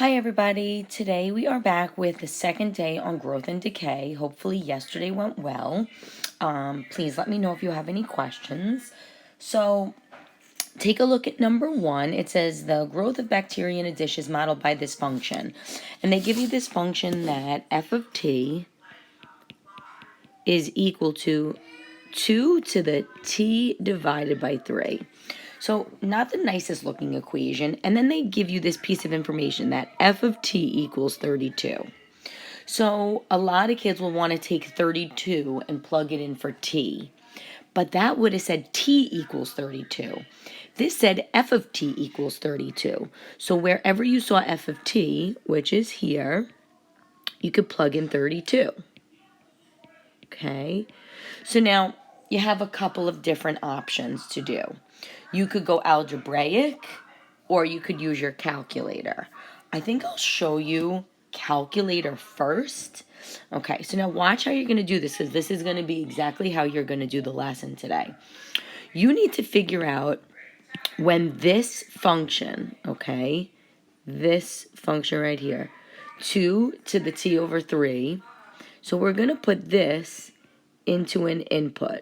Hi everybody, today we are back with the second day on Growth and Decay. Hopefully yesterday went well. Please let me know if you have any questions. So take a look at number 1. It says the growth of bacteria in a dish is modeled by this function. And they give you this function that f of t is equal to 2 to the t divided by 3. So not the nicest looking equation. And then they give you this piece of information that f of t equals 32. So a lot of kids will want to take 32 and plug it in for t. But that would have said t equals 32. This said f of t equals 32. So wherever you saw f of t, which is here, you could plug in 32. Okay? So now you have a couple of different options to do. You could go algebraic, or you could use your calculator. I think I'll show you calculator first. Okay, so now watch how you're going to do this, because this is going to be exactly how you're going to do the lesson today. You need to figure out when this function, okay, this function right here, 2 to the t over 3, so we're going to put this into an input.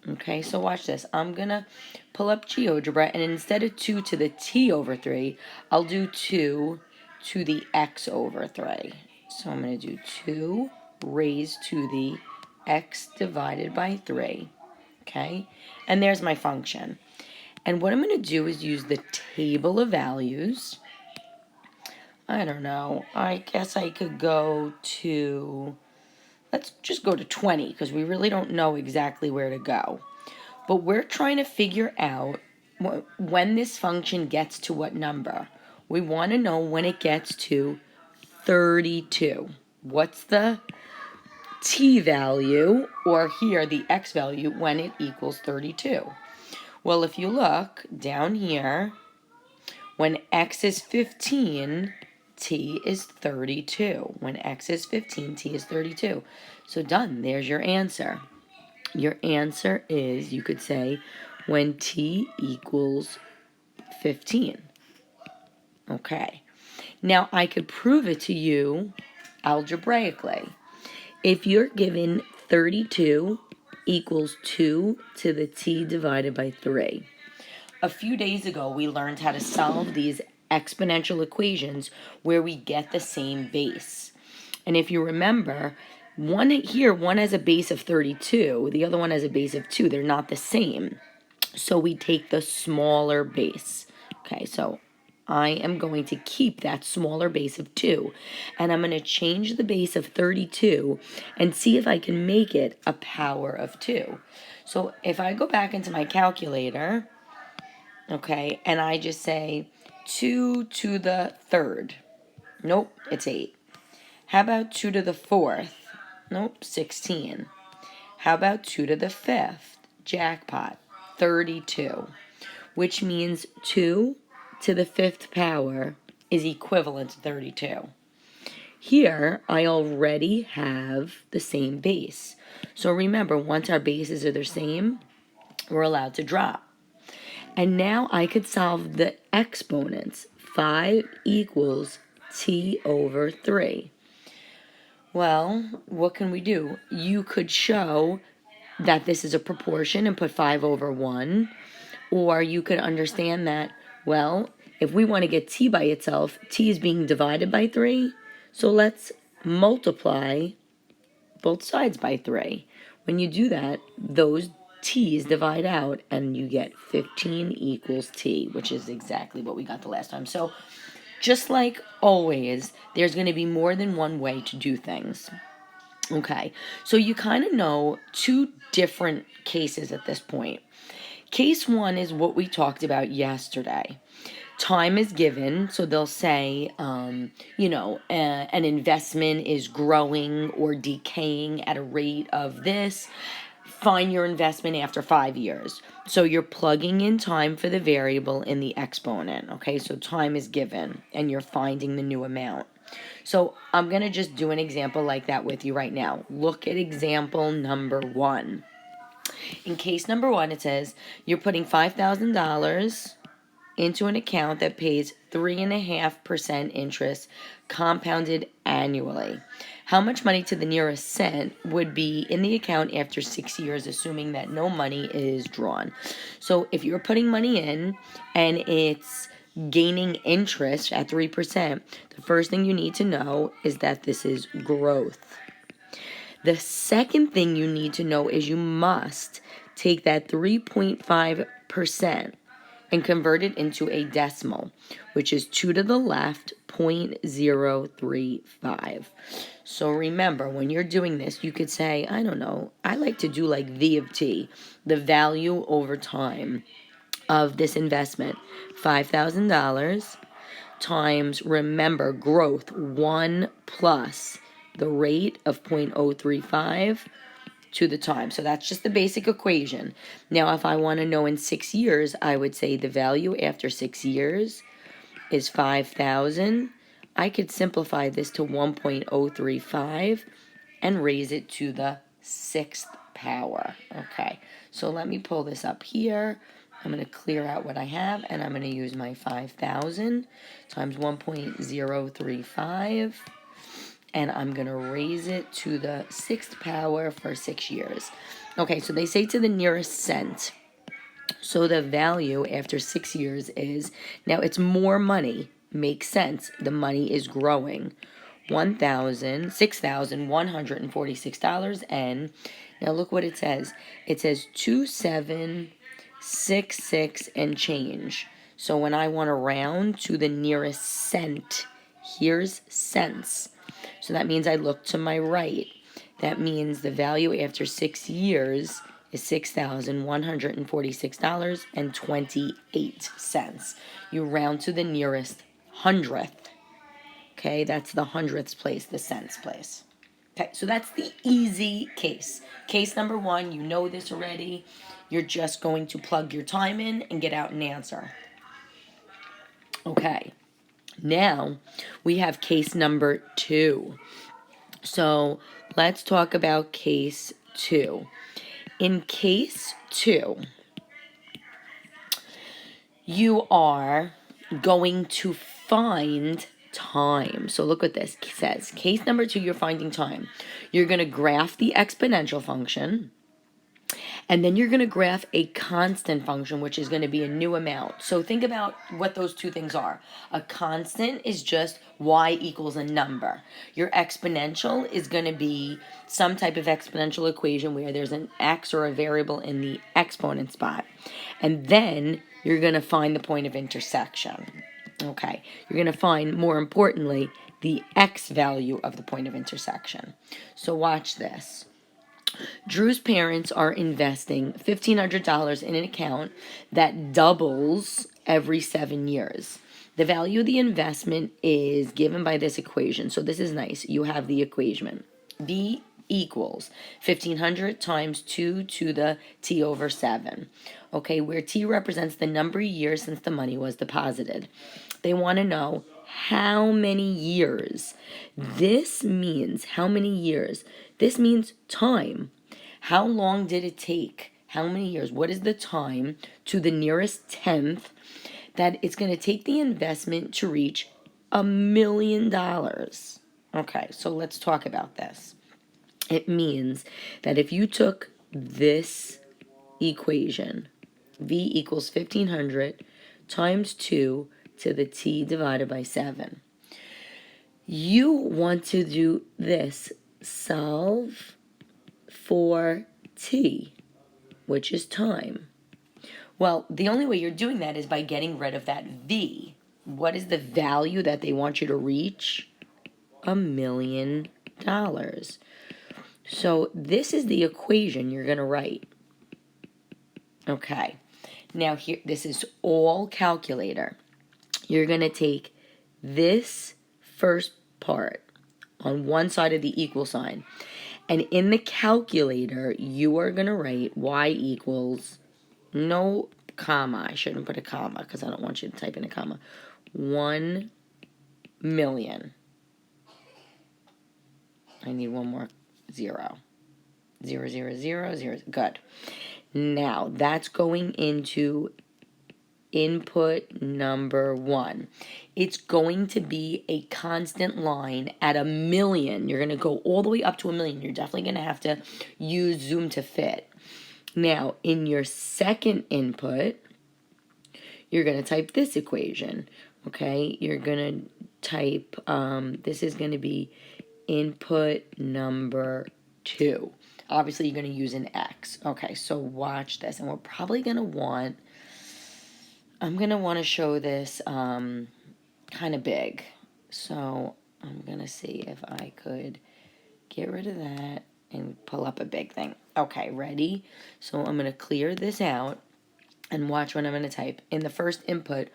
Okay, so watch this. I'm going to pull up GeoGebra, and instead of 2 to the t over 3, I'll do 2 to the x over 3. So I'm going to do 2 raised to the x divided by 3. Okay, and there's my function. And what I'm going to do is use the table of values. I don't know. I guess I could go to... Let's just go to 20, because we really don't know exactly where to go. But we're trying to figure out when this function gets to what number. We want to know when it gets to 32. What's the t value, or here the x value, when it equals 32? Well, if you look down here, when x is 15, t is 32. When x is 15, t is 32. So done. There's your answer. Your answer is, you could say, when t equals 15. Okay. Now, I could prove it to you algebraically. If you're given 32 equals 2 to the t divided by 3. A few days ago, we learned how to solve these exponential equations where we get the same base. And if you remember, one has a base of 32, the other one has a base of 2. They're not the same. So we take the smaller base. Okay, so I am going to keep that smaller base of 2, and I'm going to change the base of 32 and see if I can make it a power of 2. So if I go back into my calculator, okay, and I just say 2 to the 3rd. Nope, it's 8. How about 2 to the 4th? Nope, 16. How about 2 to the 5th? Jackpot, 32. Which means 2 to the 5th power is equivalent to 32. Here, I already have the same base. So remember, once our bases are the same, we're allowed to drop. And now I could solve the exponents. 5 equals t over 3. Well, what can we do? You could show that this is a proportion and put 5 over 1. Or you could understand that, well, if we want to get t by itself, t is being divided by 3. So let's multiply both sides by 3. When you do that, those t's divide out, and you get 15 equals t, which is exactly what we got the last time. So just like always, there's going to be more than one way to do things. Okay, so you kind of know two different cases at this point. Case 1 is what we talked about yesterday. Time is given, so they'll say, an investment is growing or decaying at a rate of this. Find your investment after 5 years. So you're plugging in time for the variable in the exponent, okay? So time is given, and you're finding the new amount. So I'm going to just do an example like that with you right now. Look at example number 1. In case number 1, it says you're putting $5,000 into an account that pays 3.5% interest compounded annually. How much money to the nearest cent would be in the account after 6 years, assuming that no money is drawn? So if you're putting money in and it's gaining interest at 3%, the first thing you need to know is that this is growth. The second thing you need to know is you must take that 3.5% and convert it into a decimal, which is 2 to the left, 0.035. So remember, when you're doing this, you could say, I don't know, I like to do like V of T, the value over time of this investment, $5,000 times, remember, growth, 1 plus the rate of 0.035 to the time. So that's just the basic equation. Now, if I want to know in 6 years, I would say the value after 6 years is 5,000. I could simplify this to 1.035 and raise it to the 6th power. Okay, so let me pull this up here. I'm going to clear out what I have, and I'm going to use my 5,000 times 1.035. And I'm going to raise it to the 6th power for 6 years. Okay, so they say to the nearest cent. So the value after 6 years is, now it's more money. Makes sense. The money is growing. $6,146. And now look what it says. It says 2766 and change. So when I want to round to the nearest cent, here's cents. So that means I look to my right. That means the value after 6 years is $6,146.28. You round to the nearest hundredth. Okay, that's the hundredths place, the cents place. Okay, so that's the easy case. Case number 1, you know this already. You're just going to plug your time in and get out an answer. Okay, now we have case number 2. So let's talk about case 2. In case 2, you are going to find time. So look what this says. Case number 2, you're finding time. You're going to graph the exponential function. And then you're going to graph a constant function, which is going to be a new amount. So think about what those two things are. A constant is just y equals a number. Your exponential is going to be some type of exponential equation where there's an x or a variable in the exponent spot. And then you're going to find the point of intersection. Okay, you're going to find, more importantly, the x value of the point of intersection. So watch this. Drew's parents are investing $1,500 in an account that doubles every 7 years. The value of the investment is given by this equation. So this is nice. You have the equation. V equals 1,500 times 2 to the t over 7. Okay, where t represents the number of years since the money was deposited. They want to know how many years. This means how many years. This means time. How long did it take? How many years? What is the time to the nearest tenth that it's going to take the investment to reach $1 million? Okay, so let's talk about this. It means that if you took this equation, V equals 1,500 times 2 to the t divided by 7. You want to do this. Solve for t, which is time. Well, the only way you're doing that is by getting rid of that v. What is the value that they want you to reach? $1 million. So this is the equation you're going to write. Okay. Now here, this is all calculator. You're going to take this first part on one side of the equal sign. And in the calculator, you are going to write y equals, no comma. I shouldn't put a comma because I don't want you to type in a comma. 1 million. I need one more 0. 0, 0, 0, 0. Good. Now, that's going into input number 1. It's going to be a constant line at 1,000,000. You're going to go all the way up to 1,000,000. You're definitely going to have to use Zoom to fit. Now, in your second input, you're going to type this equation, okay? You're going to type, this is going to be input number 2. Obviously, you're going to use an X. Okay, so watch this. And we're probably going to want, I'm going to want to show this kind of big. So I'm going to see if I could get rid of that and pull up a big thing. Okay, ready? So I'm going to clear this out and watch what I'm going to type. In the first input,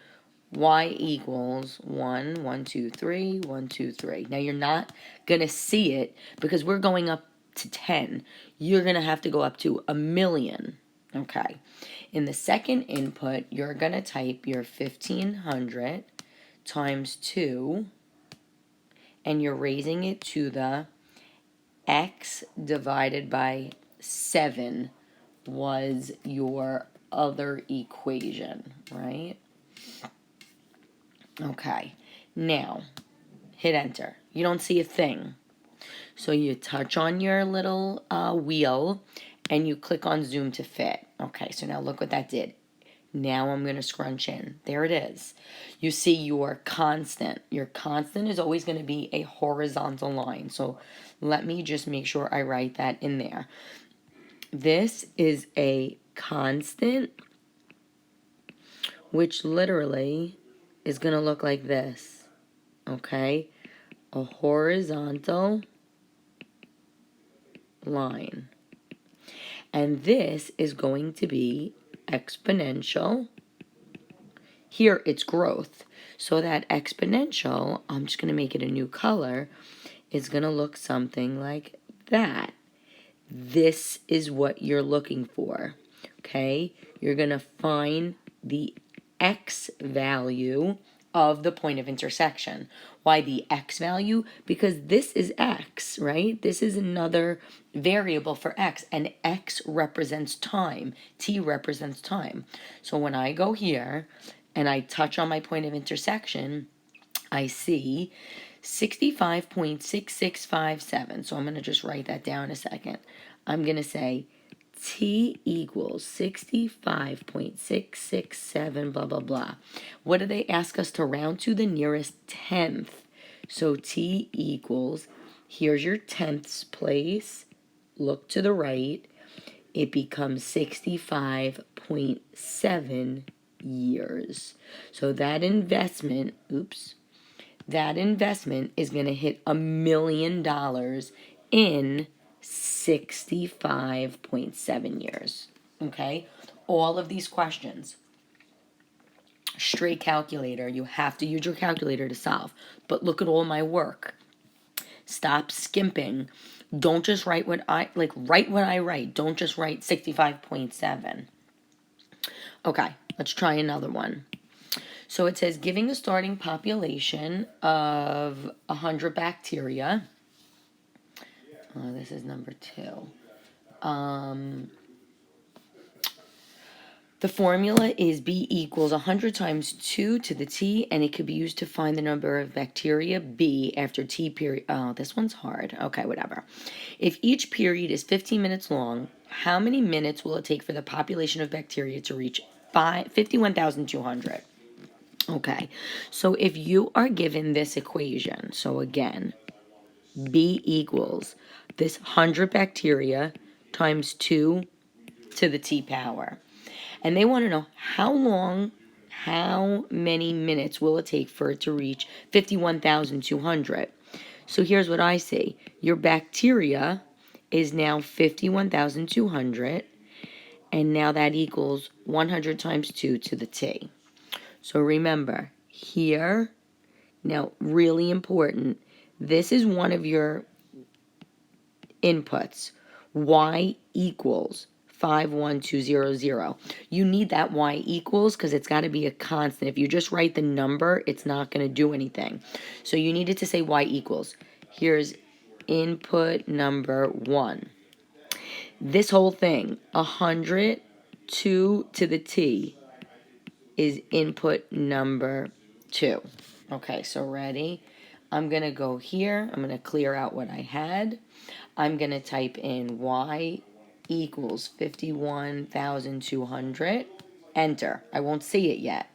y equals 1, 1, 2, 3, 1, 2, 3. Now you're not going to see it because we're going up to 10. You're going to have to go up to 1,000,000. Okay. In the second input, you're going to type your 1,500 times 2, and you're raising it to the x divided by 7 was your other equation, right? Okay, now hit enter. You don't see a thing. So you touch on your little wheel and you click on zoom to fit. Okay, so now look what that did. Now I'm going to scrunch in. There it is. You see your constant. Your constant is always going to be a horizontal line. So let me just make sure I write that in there. This is a constant, which literally is going to look like this. Okay? A horizontal line. And this is going to be exponential. Here it's growth. So that exponential, I'm just going to make it a new color, is going to look something like that. This is what you're looking for. Okay? You're going to find the x value of the point of intersection. Why the x value? Because this is x, right? This is another variable for x, and x represents time. T represents time. So when I go here and I touch on my point of intersection, I see 65.6657. So I'm going to just write that down a second. I'm going to say T equals 65.667, blah, blah, blah. What do they ask us to round to? The nearest tenth. So T equals, here's your tenths place. Look to the right. It becomes 65.7 years. So that investment, that investment is going to hit $1,000,000 in 65.7 years. Okay? All of these questions, straight calculator. You have to use your calculator to solve. But look at all my work. Stop skimping. Don't just write what I write. Don't just write 65.7. Okay, let's try another one. So it says giving a starting population of 100 bacteria. This is number 2. The formula is B equals 100 times 2 to the T, and it could be used to find the number of bacteria B after T period. Oh, this one's hard. Okay, whatever. If each period is 15 minutes long, how many minutes will it take for the population of bacteria to reach 51,200? Okay, so if you are given this equation, so again, B equals this 100 bacteria times 2 to the T power. And they want to know how many minutes will it take for it to reach 51,200. So here's what I see. Your bacteria is now 51,200, and now that equals 100 times 2 to the T. So remember, here, now really important, this is one of your inputs. Y equals 51200. You need that y equals because it's got to be a constant. If you just write the number, it's not going to do anything. So you needed to say y equals. Here's input number 1. This whole thing, 100, 2 to the T, is input number 2. Okay, so ready? I'm going to go here. I'm going to clear out what I had. I'm going to type in y equals 51,200. Enter. I won't see it yet.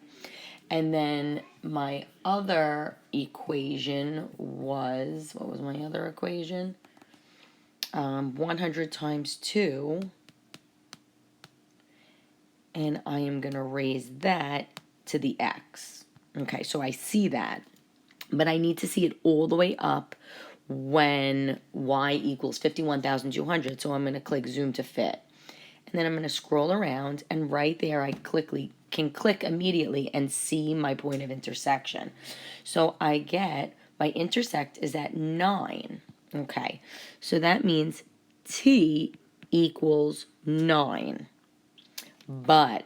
And then my other equation was, what was my other equation? 100 times 2. And I am going to raise that to the x. Okay, so I see that. But I need to see it all the way up when y equals 51,200. So I'm going to click zoom to fit. And then I'm going to scroll around, and right there I can click immediately and see my point of intersection. So I get my intersect is at 9. Okay, so that means t equals 9. But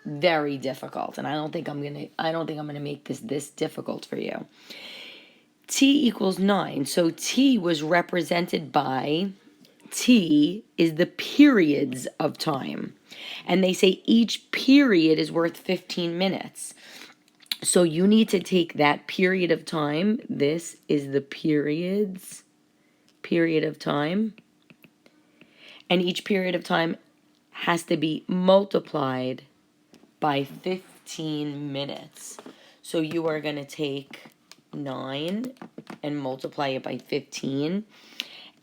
very difficult, and I don't think I'm gonna make this difficult for you. T equals 9, so t was represented by, t is the periods of time, and they say each period is worth 15 minutes. So you need to take that period of time. This is the period of time, and each period of time has to be multiplied by 15 minutes. So you are going to take 9 and multiply it by 15,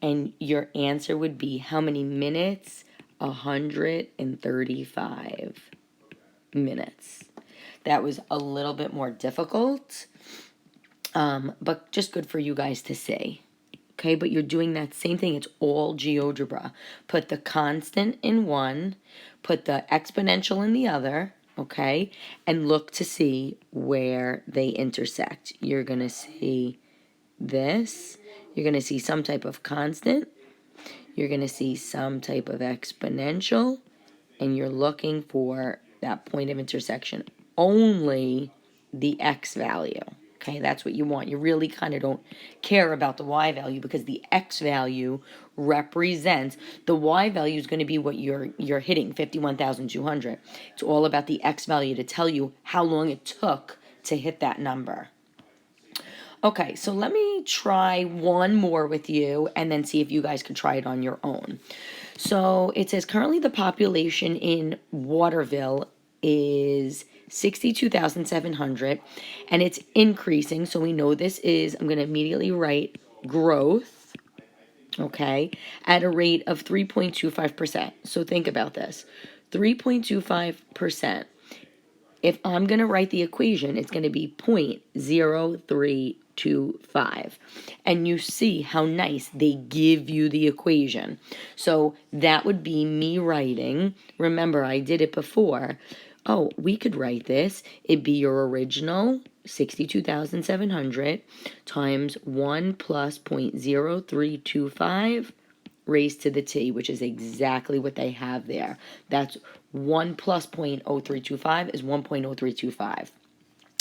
and your answer would be how many minutes? 135 minutes. That was a little bit more difficult, but just good for you guys to see. Okay, but you're doing that same thing. It's all GeoGebra. Put the constant in one, put the exponential in the other, okay, and look to see where they intersect. You're going to see this. You're going to see some type of constant. You're going to see some type of exponential, and you're looking for that point of intersection. Only the x value. Okay, that's what you want. You really kind of don't care about the y value, because the x value represents, the y value is going to be what you're hitting, 51,200. It's all about the x value to tell you how long it took to hit that number. Okay, so let me try one more with you and then see if you guys can try it on your own. So it says currently the population in Waterville is 62,700, and it's increasing. So we know this is, I'm going to immediately write growth, okay, at a rate of 3.25%. So think about this, 3.25%. If I'm going to write the equation, it's going to be 0.0325. And you see how nice they give you the equation. So that would be me writing, remember I did it before, oh, we could write this, it'd be your original 62,700 times 1 plus 0.0325 raised to the t, which is exactly what they have there. That's 1 plus 0.0325 is 1.0325.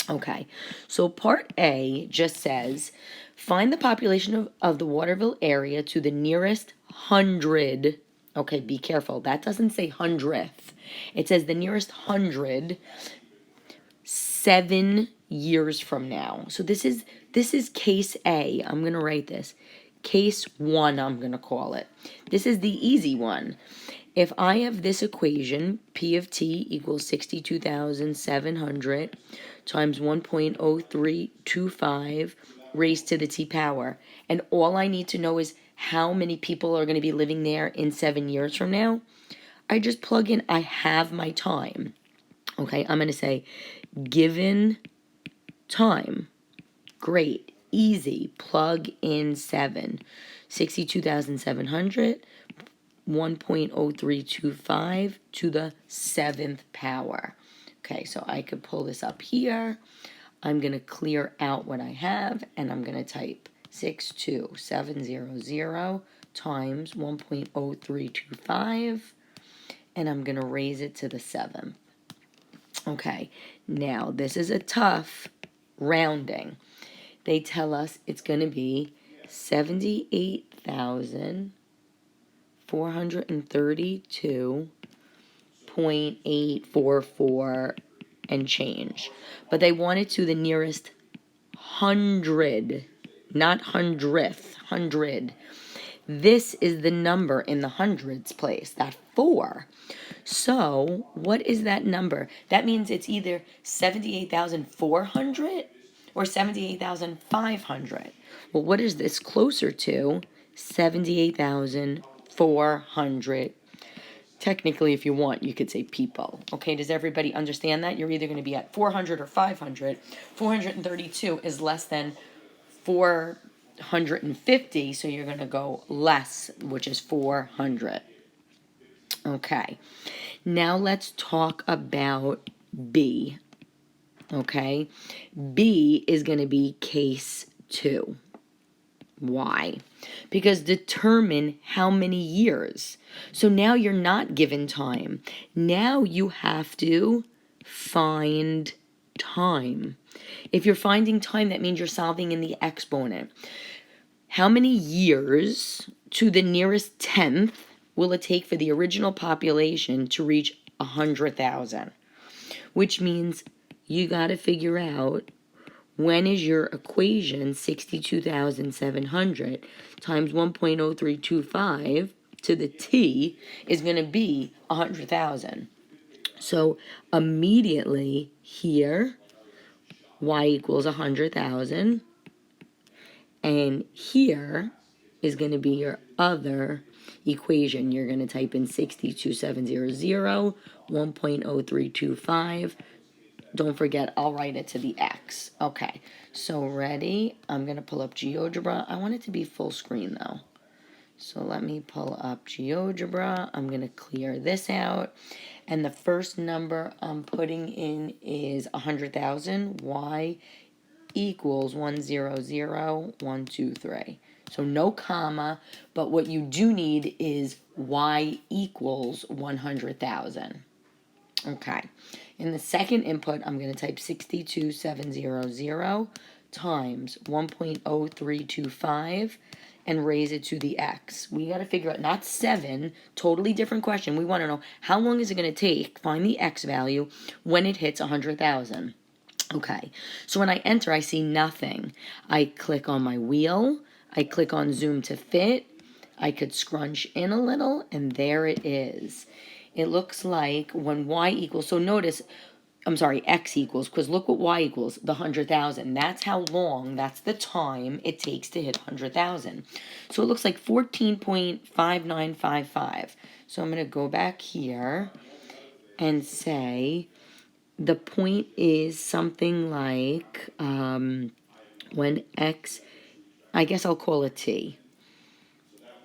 Okay, so part A just says, find the population of the Waterville area to the nearest 100. Okay, be careful. That doesn't say 100th. It says the nearest 100 7 years from now. So this is case A. I'm going to write this. Case 1, I'm going to call it. This is the easy one. If I have this equation, P of T equals 62,700 times 1.0325 raised to the T power, and all I need to know is how many people are going to be living there in 7 years from now, I just plug in, I have my time. Okay, I'm going to say, given time, great, easy, plug in 7, 62,700, 1.0325 to the 7th power. Okay, so I could pull this up here. I'm going to clear out what I have, and I'm going to type 62700 times 1.0325, and I'm going to raise it to the 7th. Okay, now this is a tough rounding. They tell us it's going to be 78,432.844 and change. But they want it to the nearest hundred, not hundredth, hundred. This is the number in the hundreds place, that 4. So what is that number? That means it's either 78,400 or 78,500. Well, what is this closer to? 78,400. Technically, if you want, you could say people. Okay, does everybody understand that? You're either going to be at 400 or 500. 432 is less than 450, so you're going to go less, which is 400. Okay, now let's talk about B. Okay, B is going to be case 2. Why? Because determine how many years. So now you're not given time. Now you have to find time. If you're finding time, that means you're solving in the exponent. How many years to the nearest 10th will it take for the original population to reach 100,000? Which means you got to figure out, when is your equation 62,700 times 1.0325 to the t is going to be 100,000. So immediately here, y equals 100,000. And here is going to be your other equation. You're going to type in 62,700, 1.0325. Don't forget, I'll write it to the x. Okay, so ready? I'm going to pull up GeoGebra. I want it to be full screen, though. So let me pull up GeoGebra. I'm going to clear this out. And the first number I'm putting in is 100,000. Y equals 100,123. So no comma, but what you do need is y equals 100,000. Okay. In the second input, I'm going to type 62,700 times 1.0325 and raise it to the x. We got to figure out, not 7, totally different question. We want to know, how long is it going to take, find the x value, when it hits 100,000. Okay, so when I enter, I see nothing. I click on my wheel. I click on zoom to fit. I could scrunch in a little, and there it is. It looks like when y equals, so notice, I'm sorry, x equals, because look what y equals, the 100,000. That's how long, that's the time it takes to hit 100,000. So it looks like 14.5955. So I'm going to go back here and say the point is something like when x, I guess I'll call it t.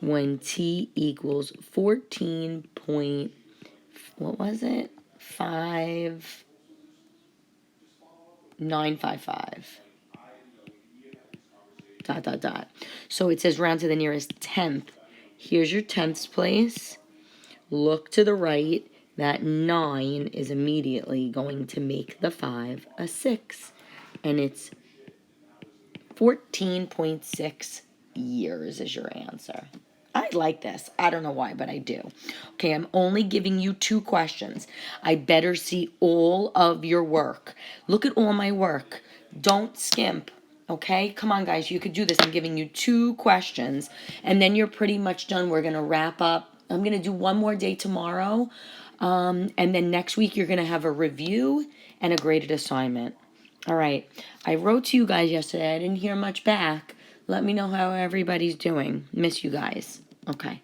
When t equals 14 point, what was it? 5955. Dot, dot, dot. So it says round to the nearest 10th. Here's your 10ths place. Look to the right. That 9 is immediately going to make the 5 a 6. And it's 14.6 years is your answer. I like this. I don't know why, but I do. Okay, I'm only giving you 2 questions. I better see all of your work. Look at all my work. Don't skimp. Okay, come on, guys. You could do this. I'm giving you 2 questions, and then you're pretty much done. We're going to wrap up. I'm going to do one more day tomorrow, and then next week you're going to have a review and a graded assignment. All right. I wrote to you guys yesterday. I didn't hear much back. Let me know how everybody's doing. Miss you guys. Okay.